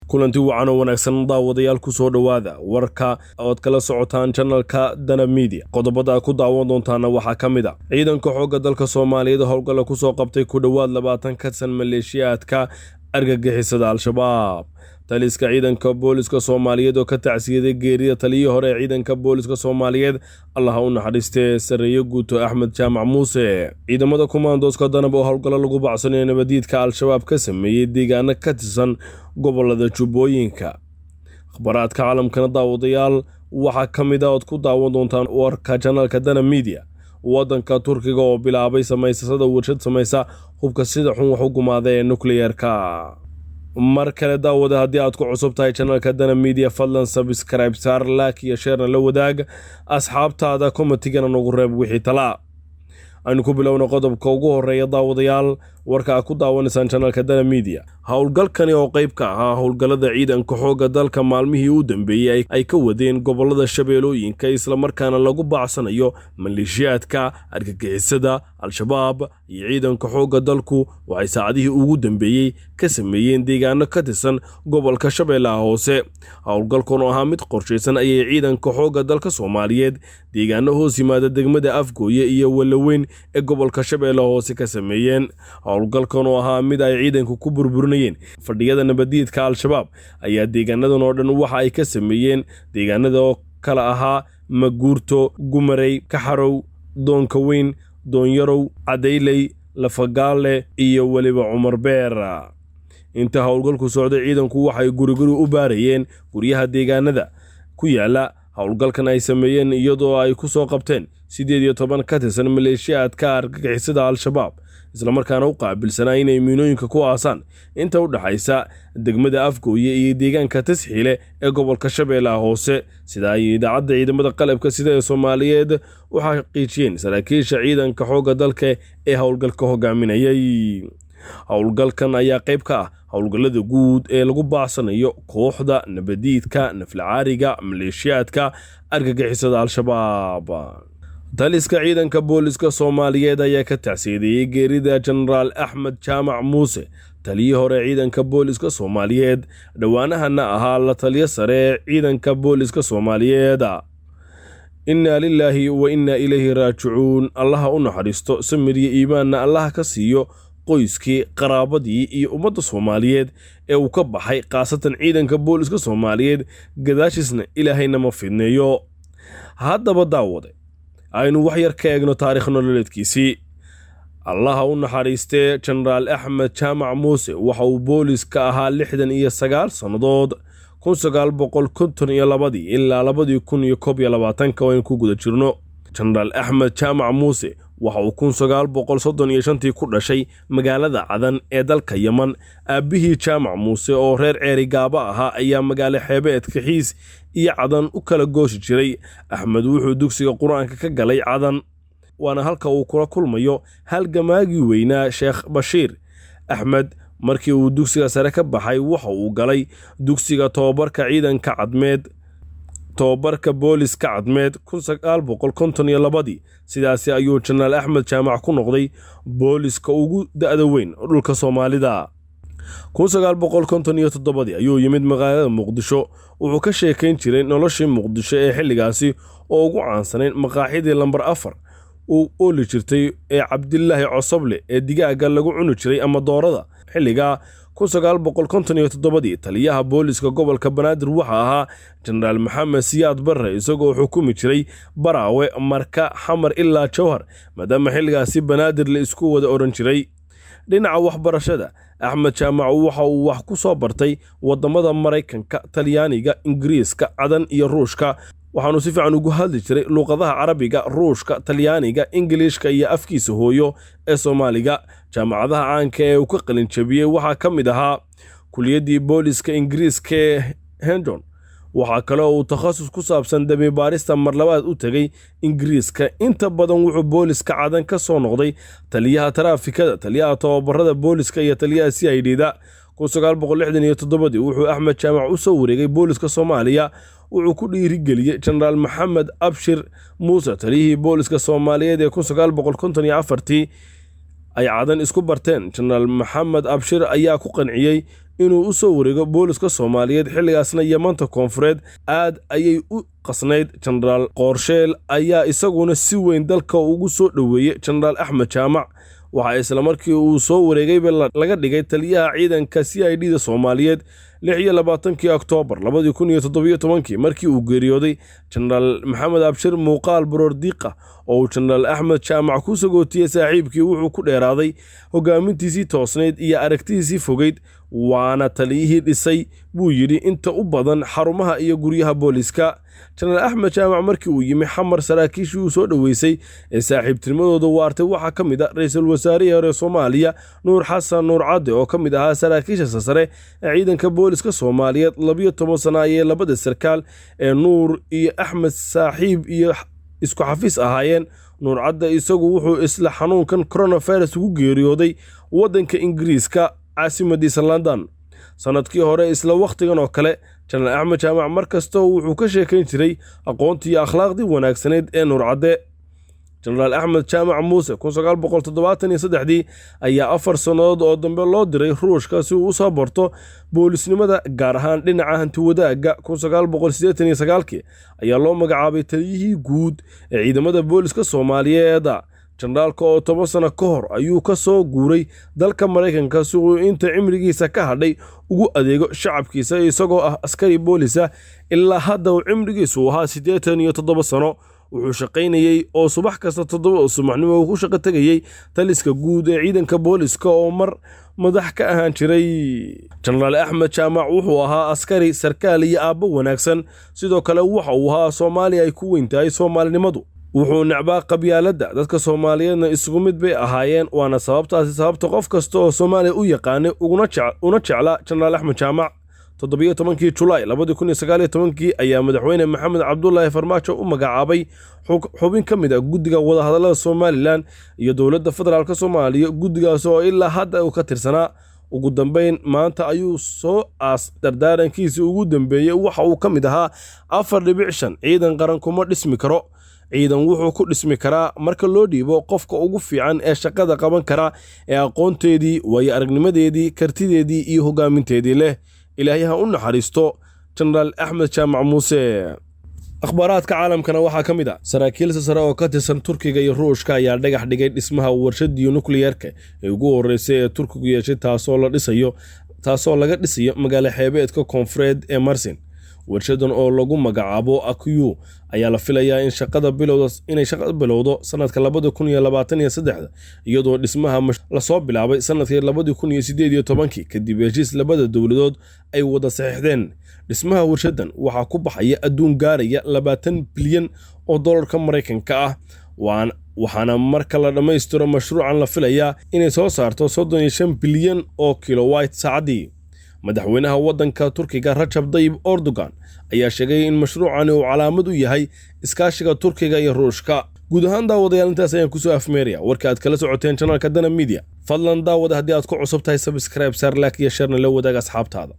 kulanti wacan oo wanaagsan daawadayaal ku soo dhawaada warka ood kala socotaan channelka Dana Media qodobada ku daawan doontaana waxaa kamid ah ciidanka xoogga dalka Soomaaliyeed howlgala ku soo qabtay ku dhawaad 20 ka san maleeshiyaadka argagixisada Al-Shabaab taliska ciidanka booliska Soomaaliyeed oo ka tacsiyaday geerida taliyihii hore ciidanka booliska Soomaaliyeed Allah u naxariistay sareeyo guuto Axmed Jaamac Muuse ciidamada commandoska Danab oo howlgala lagu bacsanay nabadiidka Al-Shabaab ka sameeyay deegaano ka tirsan gobolada Jubbooyinka akhbaraadka caalamkana daawadayaal waxa kamid ah oo ku daawan doontaan warka channelka Dana Media wadanka Turkiga oo bilaabay samaysashada warshad samaysa hubka sida xun wax u gumaaday nuclear-ka mar kale daawada haddii aad ku cusub tahay channelka Dana Media fadlan subscribe saar like iyo share la wadaag asxaabtaada commentigana nagu reeb wixii tala aynu ku bilowno qodobka ugu horeeya daawadayaal warka ku daawanaysan channelka Dana Media howlgalkani oo qayb ka ah howlgalada ciidanka xoogga dalka maalmihii u dambeeyay ay ka wadeen gobolada Shabeellooyinka isla markaana lagu baacsanayo maleeshiyaadka argagixisada Al-Shabaab iyo ciidanka xoogga dalku waxay saacadihii ugu dambeeyay ka sameeyeen deegaano ka tirsan gobolka Shabeellaha Hoose howlgalkan oo ahaa mid qorsheysan ayay ciidanka xoogga dalka Soomaaliyeed deegaano hoos yimaada degmada Afgooye iyo Walaweyn ee gobolka Shabeellaha Hoose ka sameeyeen howlgalkan oo ahaa mid ay ciidanku ku burburinayeen fadhiyada nabadiidka Al-Shabaab ayaa deegaanadan oo dhan waxa ay ka sameeyeen deegaanada oo kala ahaa Maguurto Gumarey Kaxarow Doonka Weyn Doonyarow Cadeyley Lafagaale iyo waliba Cumar Beer inta howlgalku socday ciidanku waxay guri u baarayeen guryaha deegaanada ku yaala howlgalkan ay sameeyeen iyadoo ay ku soo qabteen 18 ka tirsan maleeshiyaadka argagixisada Al-Shabaab isla markaana u qaabilsanaa inay miinooyinka ku aasaan inta u dhaxaysa degmada Afgooye iyo deegaanka Tasxiile ee gobolka Shabeellaha Hoose sida ay idaacadda ciidamada qalabka sida ee Soomaaliyeed u xaqiijiyeen saraakiisha ciidanka xoogga dalka ee howlgalka hogaaminayay howlgalkan ayaa qayb ka ah howlgalada guud ee lagu baacsanayo kooxda nabadiidka naflacaariga maleeshiyaadka argagixisada Al-Shabaab taliska ciidanka booliska Soomaaliyeed ayaa ka tacsiyaday geerida General Axmed Jaamac Muuse taliyihii hore ciidanka booliska Soomaaliyeed dhawaanahana ahaa la taliye sare ciidanka booliska Soomaaliyeed inna lillahi wa inna ilayhi raaji'uun Allah u naxariisto samir iyo iimaanna Allah ka siiyo qoyskii qaraabadii iyo ummadda Soomaaliyeed ee uu ka baxay qaasatan ciidanka booliska Soomaaliyeed gadaashiisna ilaahayna ma fidneeyo haddaba daawade aynu wax yar ka eegno taariikh nololeedkiisii Allah u naxariistay General Axmed Jaamac Muuse waxa uu booliska ahaa 69 sanadood 1952 ilaa 2021 oo ku guda jirno General Axmed Jaamac Muuse waxa uu 1935 ku dhashay magaalada Cadan ee dalka Yemen aabihii Jaamac Muuse oo reer Ceerigaaba ahaa ayaa magaalo xeebeedka Xiis iyo Cadan u kala gooshi jiray Axmed wuxuu dugsiga Quraanka ka galay Cadan waana halka uu kula kulmayo halgamaagii weynaa Sheekh Bashiir Axmed markii uu dugsiga sare ka baxay waxa uu galay dugsiga tababarka ciidanka cadmeed tababarka booliska cadmeed 1952 sidaas ayuu General Axmed Jaamac ku noqday booliska ugu da'da weyn dhulka Soomaalida 1957 ayuu yimid magaalada Muqdisho wuxuu ka sheekayn jiray noloshii Muqdisho ee xilligaasi oo ugu caansanayn maqaaxidii lambar 4 oo ooli jirtay ee Cabdillaahi Cosoble ee digaaga lagu cuni jiray ama doorada xilliga 1957 taliyaha booliska gobolka Banaadir waxa ahaa General Maxamed Siyaad Barre isagoo xukumi jiray Baraawe Marka Xamar ilaa Jowhar maadaama xilligaasi Banaadir la isku wada oran jiray dhinaca waxbarashada Axmed Jaamac waxa uu wax ku soo bartay wadamada Mareykanka Talyaaniga Ingiriiska Cadan iyo Ruushka waxaanu si fiican ugu hadli jiray luqadaha Carabiga Ruushka Talyaaniga Ingiliishka iyo afkiisa hooyo ee Soomaaliga jaamacadaha caanka ee uu ka qalin jabiyay waxa kamid ahaa kuliyadii booliska Ingiriiska ee Hendon waxa kale oo uu takhasus ku saabsan dambi baarista mar labaad u tagay Ingiriiska inta badan wuxuu booliska Cadan ka soo noqday taliyaha taraafikada taliyaha tababarada booliska iyo taliyaha CID-da 1967 wuxuu Axmed Jaamac u soo wareegay booliska Soomaaliya wuxuu ku dhiirigeliyay General Maxamed Abshir Muuse taliyihii booliska Soomaaliyeed ee 1954 ay cadan isku barteen jenaraal maxamed abshir ayaa ku qanciyey inuu u soo wareego booliska Soomaaliyeed xilligaasna Yamanta Koonfureed aad ayay u qasnayd. Jenaraal Qorsheel ayaa isaguna si weyn dalka ugu soo dhaweeyay jenaraal Axmed Jaamac, waxa isla markii uu soo wareegay laga dhigay taliyaha ciidanka CID-da Soomaaliyeed 26 Oktoobar 2017 markii uu geeriyooday jenaraal maxamed abshir muuqaal baroordiiqa oo jenaraal Axmed Jaamac ku sagootiyay saaxiibkii wuxuu ku dheeraaday hogaamintiisii toosneed iyo aragtidiisii fogeyd, waana taliyihii dhisay buu yidhi inta u badan xarumaha iyo guryaha booliska. jenaraal Axmed Jaamac markii uu yimi xamar saraakiishii uu soo dhaweysay ee saaxiibtinimadooda waartay waxaa ka mid ah ra'iisul wasaarihii hore Soomaaliya Nuur Xasan Nuur Cadde oo ka mid ahaa saraakiisha sare ee ciidanka booliska Soomaaliyeed 12 sano ayay labada sarkaal ee Nuur iyo Axmed saaxiib iyo isku xafiis ahaayeen. Nuur Cadde isagu wuxuu isla xanuunkan coronavirus ugu geeriyooday waddanka Ingiriiska caasimadiisa London sanadkii hore. Isla waqtigan oo kale jenaraal Axmed Jaamac markasta wuxuu ka sheekayn jiray aqoontii iyo akhlaaqdii wanaagsaneed ee Nuur Cadde. jenaraal Axmed Jaamac Muuse 1973 ayaa 4 sannadood oo dambe loo diray Ruushka si uu u soo barto boolisnimada gaar ahaan dhinaca hanti wadaagga. 1989 ayaa loo magacaabay taliyihii guud ee ciidamada booliska Soomaaliyeed. jenaraalka oo 10 sano ka hor ayuu ka soo guuray dalka Mareykanka si uu inta cimrigiisa ka hadhay ugu adeego shacabkiisa isagoo ah askari boolisa. ilaa hadda uu cimrigiisu ahaa 87 sano. wuxuu shaqaynayay oo subax kasta 7 subaxnimo uu ku shaqo tagayay taliska guud ee ciidanka booliska oo mar madax ka ahaan jiray. jenaraal Axmed Jaamac wuxuu ahaa askari sarkaal iyo aabbo wanaagsan, sidoo kale waxa uu ahaa Soomaali ay ku weyntahay Soomaalinimadu. wuxuu necbaa qabyaaladda, dadka Soomaaliyeedna isugu mid bay ahaayeen, waana sababta qof kasta oo Soomaali u yaqaanay una jeclaa jenaraal Axmed Jaamac. 17 Julaay 2019 ayaa madaxweyne Maxamed Cabdullaahi Farmaajo u magacaabay xubin ka mid ah guddiga wadahadallada Somaliland iyo dowladda federaalka Soomaaliya. guddigaas oo ilaa hadda uu ka tirsanaa. ugu dambeyn maanta ayuu soo dardaarankiisii ugu dambeeyay. waxa uu ka mid ahaa 4.5 ciidan qaran kuma dhismi karo. ciidan wuxuu ku dhismi karaa marka loo dhiibo qofka ugu fiican ee shaqada qaban kara ee aqoonteedii, waayo aragnimadeedii, kartideedii iyo hogaaminteedii leh. ilaahay ha u naxariisto jenaraal Axmed Jaamac Muuse. akhbaaraadka caalamkana waxaa ka mid ah saraakiil sare oo ka tirsan Turkiga iyo Ruushka ayaa dhagax dhigay dhismaha warshadii nukliyeerka ee ugu horeysay ee Turkigu yeeshay taasoo laga dhisayo magaalo xeebeedka Koonfureed ee Mersin. warshadan oo lagu magacaabo Akyu ayaa la filayaa in shaqada bilowdo sanadka 2023 iyadoo dhismaha la soo bilaabay sanadkii 2018 kadib heshiis labada dowladood ay wada saxiixdeen. dhismaha warshadan waxaa ku baxaya adduun gaaraya 20 bilyan oo dollarka Mareykanka ah, waxaana marka la dhammaystiro mashruucan la filayaa inay soo saarto 35 bilyan oo kilowatt saacadii. madaxweynaha waddanka Turkiga Rajab Tayyip Erdogan ayaa sheegay in mashruucani uu calaamad u yahay iskaashiga Turkiga iyo Ruushka. guud ahaan daawadayaal intaas ayaan ku soo afmeeraya warka aad kala socoteen channelka Dana Media. fadlan daawada haddii aad ku cusub tahay subscribe, share, like iyo share la wadaag asxaabtaada.